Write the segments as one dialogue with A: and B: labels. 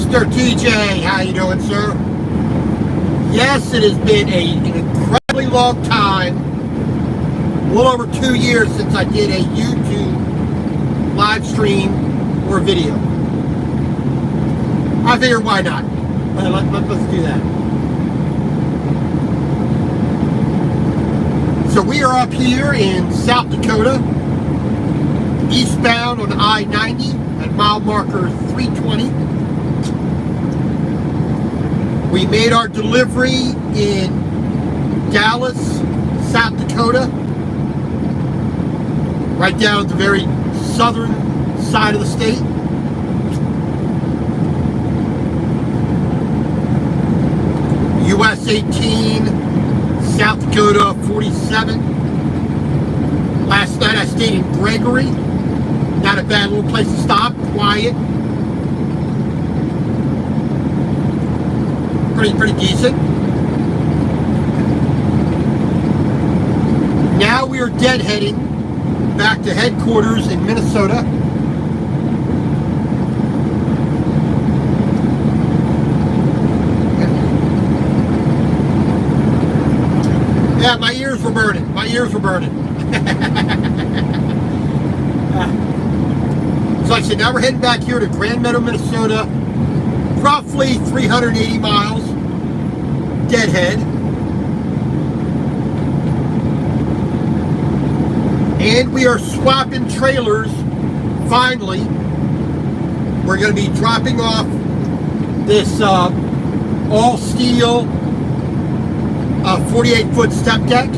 A: Mr. TJ, how you doing, sir? Yes, it has been an incredibly long time, a little over 2 years since I did a YouTube live stream or video. I figured, why not? Let's do that. So we are up here in South Dakota, eastbound on I-90 at mile marker 320. We made our delivery in Dallas, South Dakota, right down at the very southern side of the state. US 18, South Dakota 47. Last night I stayed in Gregory. Not a bad little place to stop, quiet. Pretty decent. Now we are deadheading back to headquarters in Minnesota. Yeah, my ears were burning. My ears were burning. So like I said, now we're heading back here to Grand Meadow, Minnesota. Roughly 380 miles. Deadhead. And we are swapping trailers. Finally, we're going to be dropping off this all steel 48-foot step deck.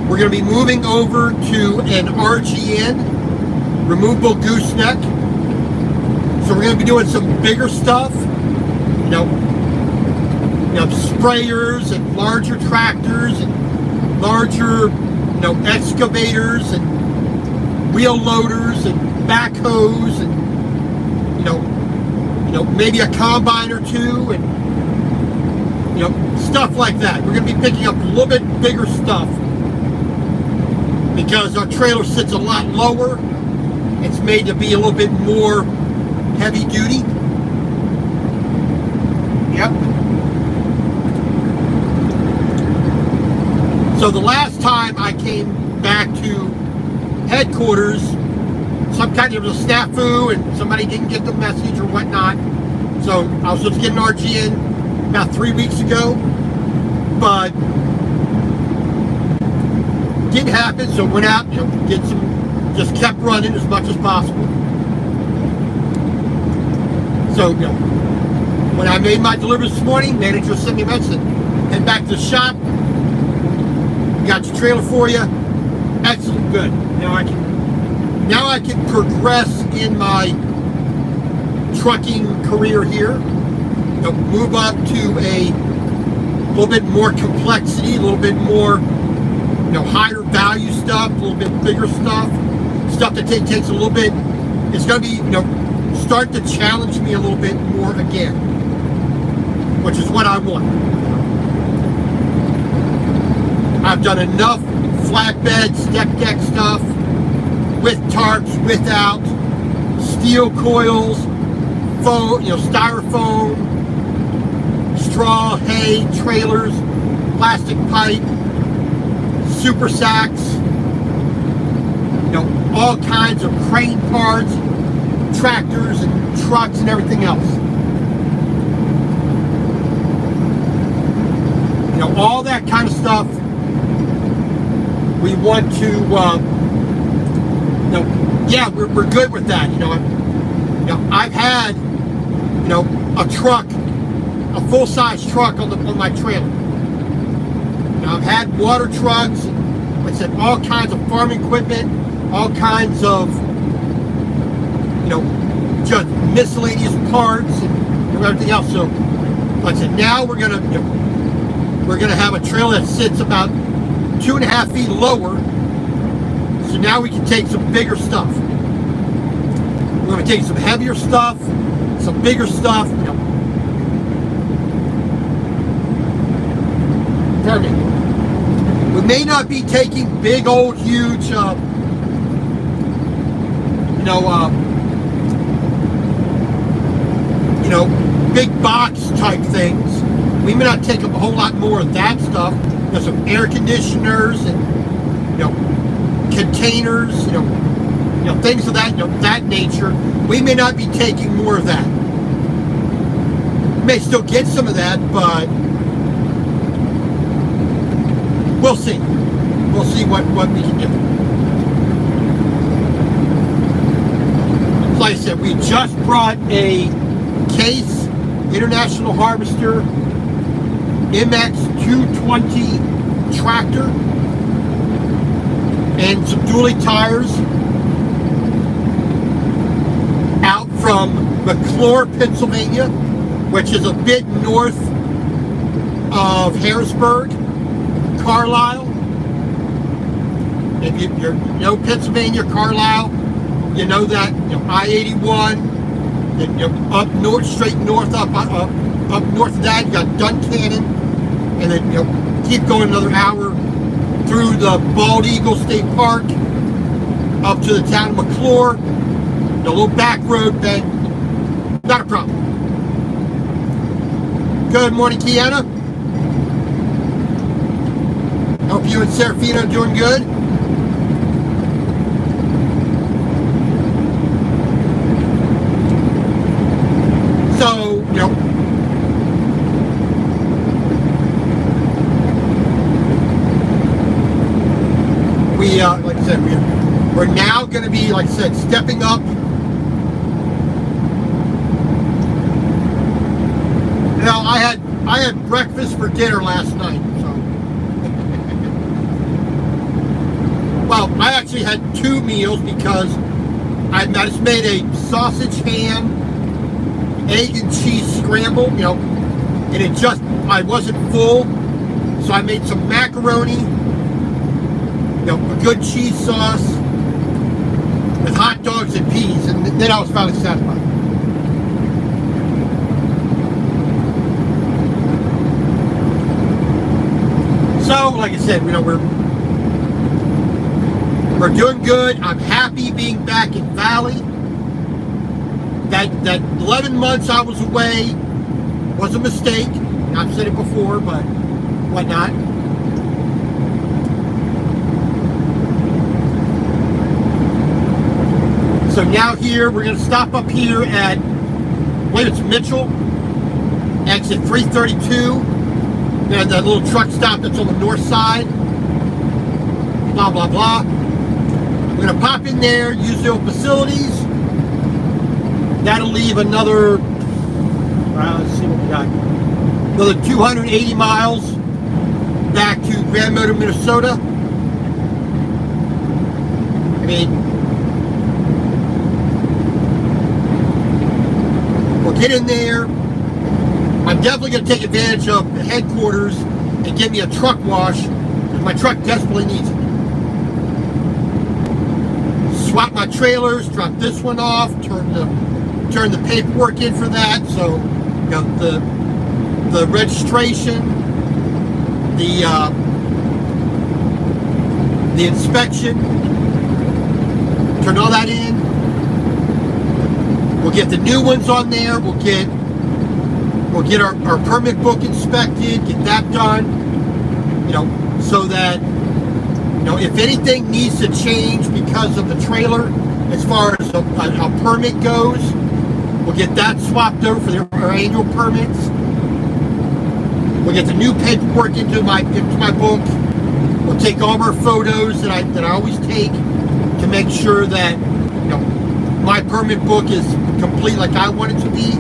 A: We're going to be moving over to an RGN removable gooseneck. So we're going to be doing some bigger stuff, you know, sprayers and larger tractors and larger, excavators and wheel loaders and backhoes and, maybe a combine or two and, stuff like that. We're going to be picking up a little bit bigger stuff because our trailer sits a lot lower. It's made to be a little bit more heavy duty. Yep. So the last time I came back to headquarters, some kind of a snafu and somebody didn't get the message or whatnot. So I was supposed to get an RGN about 3 weeks ago, but didn't happen. So went out, did some, just kept running as much as possible. So, when I made my delivery this morning, manager sent me a message, head back to the shop, got your trailer for you. Excellent, good. Now I can progress in my trucking career here. Move up to a little bit more complexity, a little bit more, higher value stuff, a little bit bigger stuff that takes a little bit. It's going to be, start to challenge me a little bit more again, which is what I want. I've done enough flatbed, step deck stuff with tarps, without, steel coils, foam, styrofoam, straw, hay, trailers, plastic pipe, super sacks, all kinds of crane parts, tractors and trucks and everything else. All that kind of stuff we want to, yeah, we're good with that. I've had, a truck, a full-size truck on my trailer. I've had water trucks, like I said, all kinds of farm equipment, all kinds of, just miscellaneous parts and everything else. So, like I said, now we're gonna have a trailer that sits about 2.5 feet lower. So now we can take some bigger stuff. We're gonna take some heavier stuff, some bigger stuff. We may not be taking big old huge big box type things. We may not take up a whole lot more of that stuff. Some air conditioners and containers, things of that nature. We may not be taking more of that. We may still get some of that, but we'll see. We'll see what we can do. Like I said, we just brought a Case International Harvester MX 220 tractor and some dually tires out from McClure, Pennsylvania, which is a bit north of Harrisburg, Carlisle. If you know Pennsylvania, Carlisle, you know that I-81, up north, straight north, up north of that, you got Duncannon, and then keep going another hour through the Bald Eagle State Park up to the town of McClure, the little back road, then not a problem. Good morning, Kiana. Hope you and Serafina are doing good. So, we, like I said, we're now going to be, like I said, stepping up. I had breakfast for dinner last night, so. Well, I actually had 2 meals because I just made a sausage, ham, egg and cheese scramble, and I wasn't full, so I made some macaroni, a good cheese sauce with hot dogs and peas, and then I was finally satisfied. So, like I said, we're doing good. I'm happy being back in Valley. That 11 months I was away was a mistake. I've said it before, but whatnot. So now here, we're going to stop up here at, I believe it's Mitchell, exit 332. And that little truck stop that's on the north side. Blah, blah, blah. We're going to pop in there, use the old facilities. That'll leave another, let's see what we got. Another 280 miles back to Grand Motor, Minnesota. I mean, we'll get in there. I'm definitely going to take advantage of the headquarters and get me a truck wash, because my truck desperately needs it. Swap my trailers, drop this one off, turn the paperwork in for that. So, the registration, the inspection, turn all that in. We'll get the new ones on there. We'll get our permit book inspected, get that done, so that, if anything needs to change because of the trailer, as far as a permit goes, we'll get that swapped over for our annual permits. We'll get the new paperwork into my book. We'll take all of our photos that I always take to make sure that, my permit book is complete like I want it to be.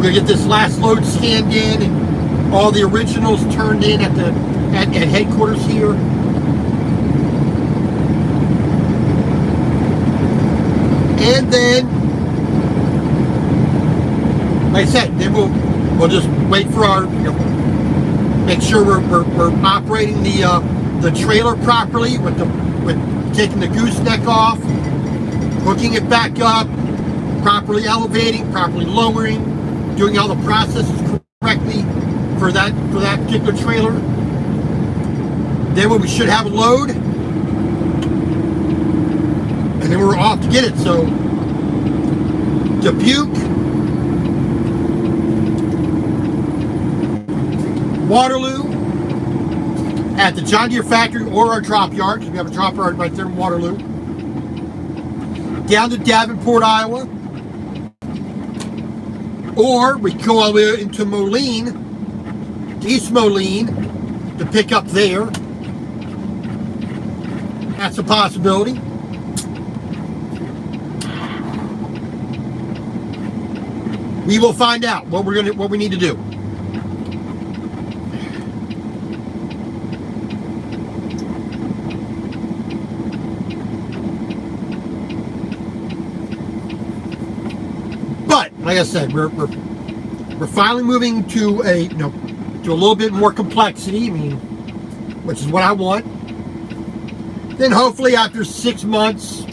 A: We'll get this last load scanned in and all the originals turned in at headquarters here. And then, like I said, then we'll just wait for our, make sure we're operating the trailer properly with taking the gooseneck off, hooking it back up, properly elevating, properly lowering, doing all the processes correctly for that particular trailer. Then we should have a load, and then we're off to get it. So Dubuque, Waterloo, at the John Deere factory or our drop yard, because we have a drop yard right there in Waterloo, down to Davenport, Iowa, or we go all the way into Moline, East Moline, to pick up there. That's a possibility. We will find out what we need to do. But like I said, we're finally moving to a to a little bit more complexity. I mean, which is what I want. Then hopefully after 6 months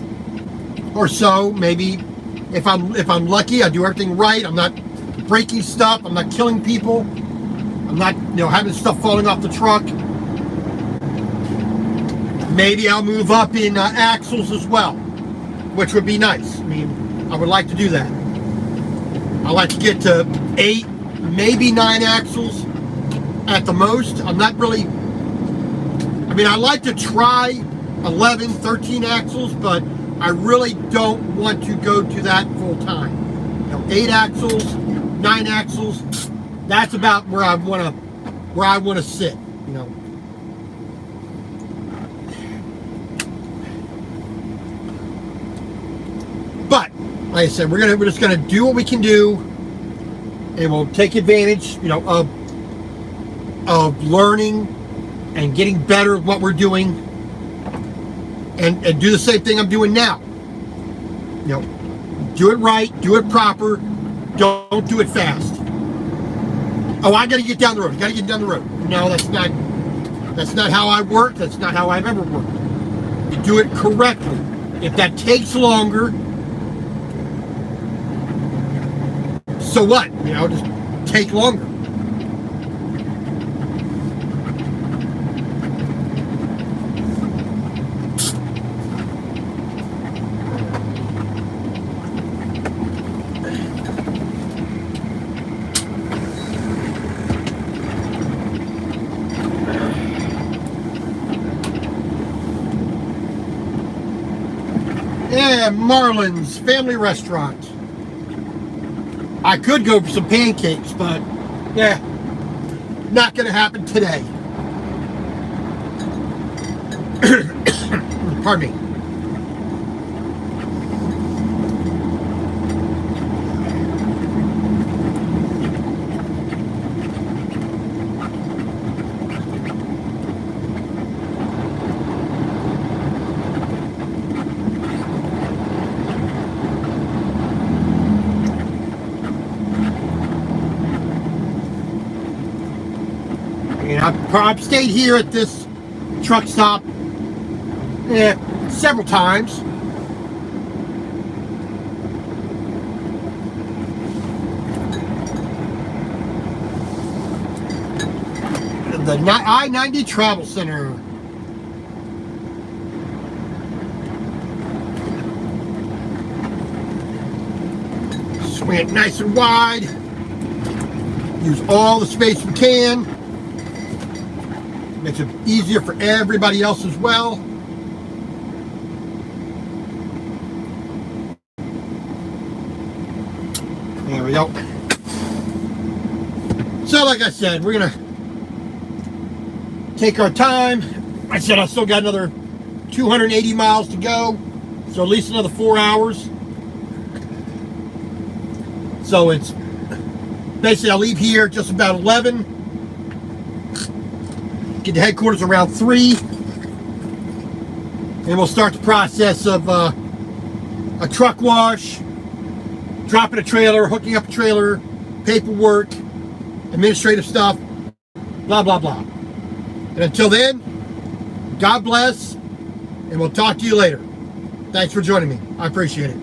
A: or so, maybe if I'm lucky, I do everything right. I'm not breaking stuff. I'm not killing people. I'm not having stuff falling off the truck. Maybe I'll move up in axles as well, which would be nice. I mean, I would like to do that. I like to get to 8, maybe 9 axles at the most. I'm not really, I mean, I like to try 11, 13 axles, but I really don't want to go to that full time. 8 axles, 9 axles, that's about where I want to sit, But like I said, we're just gonna do what we can do, and we'll take advantage, of learning and getting better at what we're doing, and do the same thing I'm doing now. Do it right, do it proper, don't do it fast. Oh, I gotta get down the road. Gotta get down the road. No, that's not how I work. That's not how I've ever worked. You do it correctly. If that takes longer, so what? Just take longer. Yeah, Marlin's Family Restaurant. I could go for some pancakes, but yeah, not going to happen today. Pardon me. I've stayed here at this truck stop several times. The I-90 Travel Center. Swing it nice and wide. Use all the space we can. Makes it easier for everybody else as well. There we go. So like I said, we're gonna take our time. I said I still got another 280 miles to go, so at least another 4 hours. So it's basically, I'll leave here just about 11. Get to headquarters around 3, and we'll start the process of a truck wash, dropping a trailer, hooking up a trailer, paperwork, administrative stuff, blah, blah, blah. And until then, God bless, and we'll talk to you later. Thanks for joining me. I appreciate it.